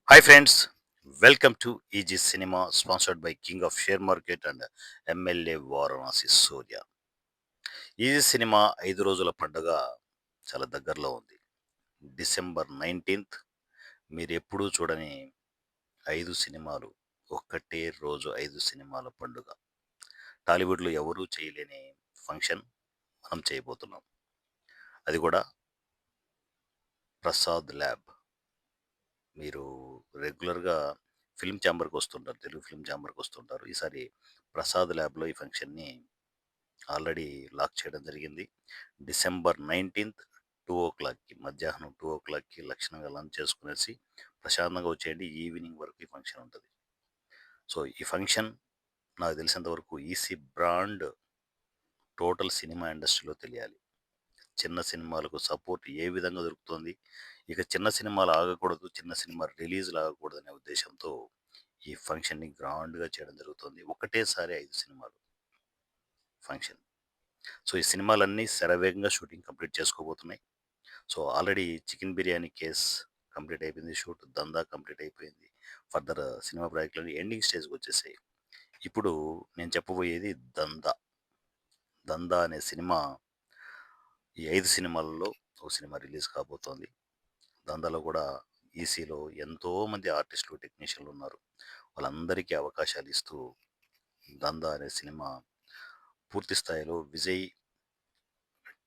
Hi friends, welcome to EG Cinema sponsored by King of Share Market and MLA Varanasi Surya. Easy cinema 5 రోజుల పండుగ చాలా దగ్గరలో ఉంది. December 19th మీరు ఎప్పుడూ చూడని 5 సినిమాలు, ఒక్కటే రోజు 5 సినిమాల పండుగ. టాలీవుడ్లో ఎవరూ చేయలేని ఫంక్షన్ మనం చేయబోతున్నాం. అది కూడా ప్రసాద్ ల్యాబ్. మీరు రెగ్యులర్గా ఫిల్మ్ ఛాంబర్కి వస్తుంటారు, తెలుగు ఫిల్మ్ ఛాంబర్కి వస్తుంటారు. ఈసారి ప్రసాద్ ల్యాబ్లో ఈ ఫంక్షన్ని ఆల్రెడీ లాక్ చేయడం జరిగింది. డిసెంబర్ 19th 2:00కి మధ్యాహ్నం 2:00కి లక్షణంగా లంచ్ చేసుకునేసి ప్రశాంతంగా వచ్చేయండి. ఈవినింగ్ వరకు ఈ ఫంక్షన్ ఉంటుంది. సో ఈ ఫంక్షన్ నాకు తెలిసినంత వరకు ఈసీ బ్రాండ్ టోటల్ సినిమా ఇండస్ట్రీలో తెలియాలి. చిన్న సినిమాలకు సపోర్ట్ ఏ విధంగా దొరుకుతుంది, ఇక చిన్న సినిమాలు ఆగకూడదు, చిన్న సినిమా రిలీజ్లు ఆగకూడదు అనే ఉద్దేశంతో ఈ ఫంక్షన్ని గ్రాండ్గా చేయడం జరుగుతుంది. ఒకటేసారి 5 సినిమాలు ఫంక్షన్. సో ఈ సినిమాలన్నీ శరవేగంగా షూటింగ్ కంప్లీట్ చేసుకోబోతున్నాయి. So already chicken biryani case complete అయిపోయింది. షూట్ దందా కంప్లీట్ అయిపోయింది. ఫర్దర్ సినిమా ప్రాజెక్టులన్నీ ఎండింగ్ స్టేజ్కి వచ్చేసాయి. ఇప్పుడు నేను చెప్పబోయేది దందా. దందా అనే సినిమా ఈ 5 సినిమాలలో ఒక సినిమా రిలీజ్ కాబోతోంది. దందాలో కూడా ఈసీలో ఎంతోమంది ఆర్టిస్టులు టెక్నీషియన్లు ఉన్నారు. వాళ్ళందరికీ అవకాశాలు ఇస్తూ దందా అనే సినిమా పూర్తి స్థాయిలో Vijay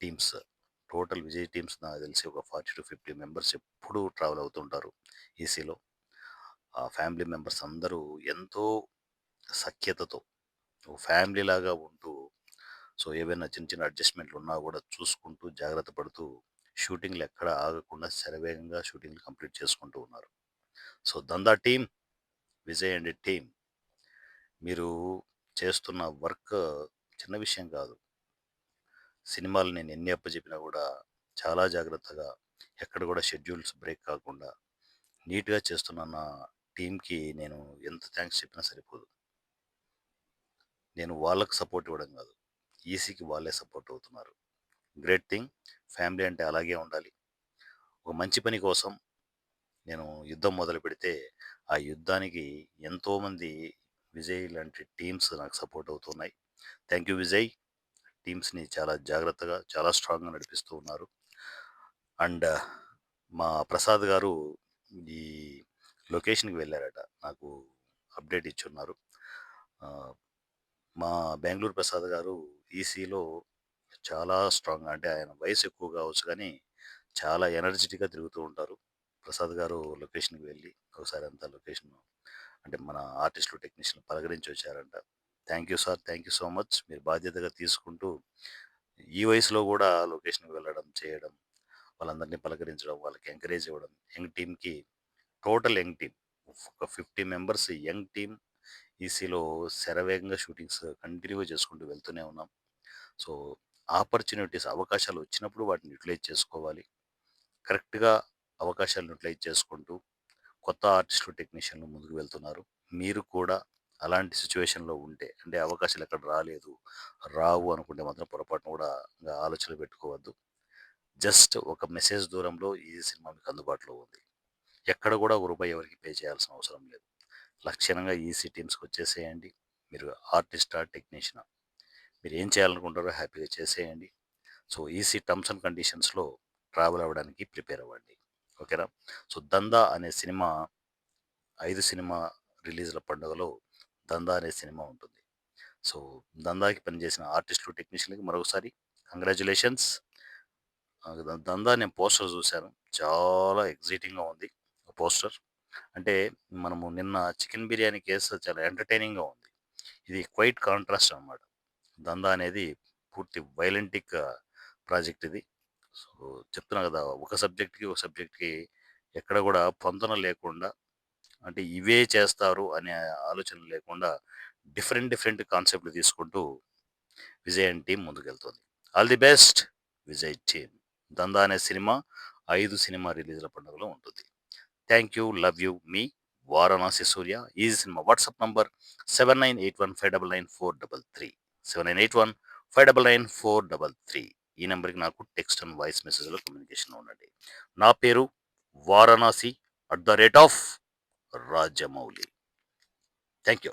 teams, total Vijay teams నాకు తెలిసి ఒక 40 to 50 మెంబర్స్ ఎప్పుడూ ట్రావెల్ అవుతుంటారు ఈసీలో. ఆ ఫ్యామిలీ మెంబర్స్ అందరూ ఎంతో సఖ్యతతో ఒక ఫ్యామిలీ లాగా ఉంటూ, సో ఏవైనా చిన్న చిన్న అడ్జస్ట్మెంట్లు ఉన్నా కూడా చూసుకుంటూ జాగ్రత్త పడుతూ షూటింగ్లు ఎక్కడ ఆగకుండా శరవేగంగా షూటింగ్లు కంప్లీట్ చేసుకుంటూ ఉన్నారు. సో దందా టీం, విజయ్ అండ్ టీం, మీరు చేస్తున్న వర్క్ చిన్న విషయం కాదు. సినిమాలు నేను ఎన్ని అప్పచెప్పినా కూడా చాలా జాగ్రత్తగా, ఎక్కడ కూడా షెడ్యూల్స్ బ్రేక్ కాకుండా నీట్గా చేస్తున్న నా టీంకి నేను ఎంత థ్యాంక్స్ చెప్పినా సరిపోదు. నేను వాళ్ళకు సపోర్ట్ ఇవ్వడం కాదు, ఈసీకి వాళ్ళే సపోర్ట్ అవుతున్నారు. Great thing. ఫ్యామిలీ అంటే అలాగే ఉండాలి. ఒక మంచి పని కోసం నేను యుద్ధం మొదలు పెడితే ఆ యుద్ధానికి ఎంతోమంది విజయ్ లాంటి టీమ్స్ నాకు సపోర్ట్ అవుతున్నాయి. Thank you Vijay. టీమ్స్ని చాలా జాగ్రత్తగా, చాలా స్ట్రాంగ్గా నడిపిస్తూ ఉన్నారు. అండ్ మా ప్రసాద్ గారు ఈ లొకేషన్కి వెళ్ళారట, నాకు అప్డేట్ ఇచ్చున్నారు. ఆ, మా బెంగళూరు ప్రసాద్ గారు ఈసీలో చాలా స్ట్రాంగ్, అంటే ఆయన వయసు ఎక్కువ కావచ్చు కానీ చాలా ఎనర్జెటిక్గా తిరుగుతూ ఉంటారు. ప్రసాద్ గారు లొకేషన్కి వెళ్ళి ఒకసారి అంతా లొకేషన్, అంటే మన ఆర్టిస్టులు టెక్నీషియన్ పలకరించి వచ్చారంట. Thank you sir, thank you so much. మీరు బాధ్యతగా తీసుకుంటూ ఈ వయసులో కూడా లొకేషన్కి వెళ్ళడం, చేయడం, వాళ్ళందరినీ పలకరించడం, వాళ్ళకి ఎంకరేజ్ ఇవ్వడం, యంగ్ టీమ్‌కి, టోటల్ యంగ్ టీమ్, ఒక 50 మెంబర్స్ యంగ్ టీమ్ ఈసీలో శరవేగంగా షూటింగ్స్ కంటిన్యూగా చేసుకుంటూ వెళ్తూనే ఉన్నాం. సో, ఆపర్చునిటీస్, అవకాశాలు వచ్చినప్పుడు వాటిని యుటిలైజ్ చేసుకోవాలి. కరెక్ట్‌గా అవకాశాలను యుటిలైజ్ చేసుకుంటూ కొత్త ఆర్టిస్టులు, టెక్నీషియన్‌లు ముందుకు వెళ్తున్నారు. మీరు కూడా అలాంటి సిట్యుయేషన్‌లో ఉంటే, అంటే అవకాశాలు ఎక్కడ రాలేదు, రావు అనుకుంటే మాత్రం పొరపాటున కూడా ఇంగ ఆలోచనలు పెట్టుకోవద్దు. జస్ట్ ఒక మెసేజ్ దూరంలో ఈ సినిమా మీకు అందుబాటులో ఉంది. ఎక్కడ కూడా ఒక రూపాయి ఎవరికీ పే చేయాల్సిన అవసరం లేదు. లక్షణంగా ఈసీ టీమ్స్‌కి వచ్చేసేయండి. మీరు ఆర్టిస్టా? టెక్నీషియనా? మీరు ఏం చేయాలనుకుంటారో హ్యాపీగా చేసేయండి. సో, ఈసీ టర్మ్స్ అండ్ కండిషన్స్‌లో ట్రావెల్ అవ్వడానికి ప్రిపేర్ అవ్వండి. ఓకేనా? సో, 'దందా' అనే సినిమా 5 సినిమా రిలీజ్‌ల పండుగలో 'దందా' అనే సినిమా ఉంటుంది. సో, 'దందా'కి పనిచేసిన ఆర్టిస్టులు, టెక్నీషియన్‌లకి మరొకసారి కంగ్రాచ్యులేషన్స్. 'దందా' నేను పోస్టర్ చూసాను. చాలా ఎక్సైటింగ్‌గా ఉంది ఆ పోస్టర్. అంటే మనము నిన్న చికెన్ బిర్యానీ కేస్ చాలా ఎంటర్‌టైనింగ్‌గా ఉంది. ఇది క్వైట్ కాంట్రాస్ట్ అన్నమాట. 'దందా' అనేది పూర్తి వైలెంటిక్ ప్రాజెక్ట్ ఇది. సో, చెప్తున్నా కదా! ఒక సబ్జెక్ట్‌కి ఎక్కడ కూడా పొంతన లేకుండా, అంటే ఇవే చేస్తారు అనే ఆలోచన లేకుండా డిఫరెంట్ డిఫరెంట్ కాన్సెప్ట్‌లు తీసుకుంటూ విజయ్ అండ్ టీమ్ ముందుకెళ్తుంది. All the best Vijay team. 'దందా' అనే సినిమా 5 సినిమా రిలీజ్‌ల పండుగలో ఉంటుంది. Thank you. Love you. Me Varanasi Surya. Easy cinema WhatsApp number 7981599433. 7981599433. ఈ నెంబర్‌కి నాకు టెక్స్ట్ అండ్ వాయిస్ మెసేజ్‌లో కమ్యూనికేషన్‌లో ఉండండి. నా పేరు వారణాసి @ రాజమౌళి. Thank you.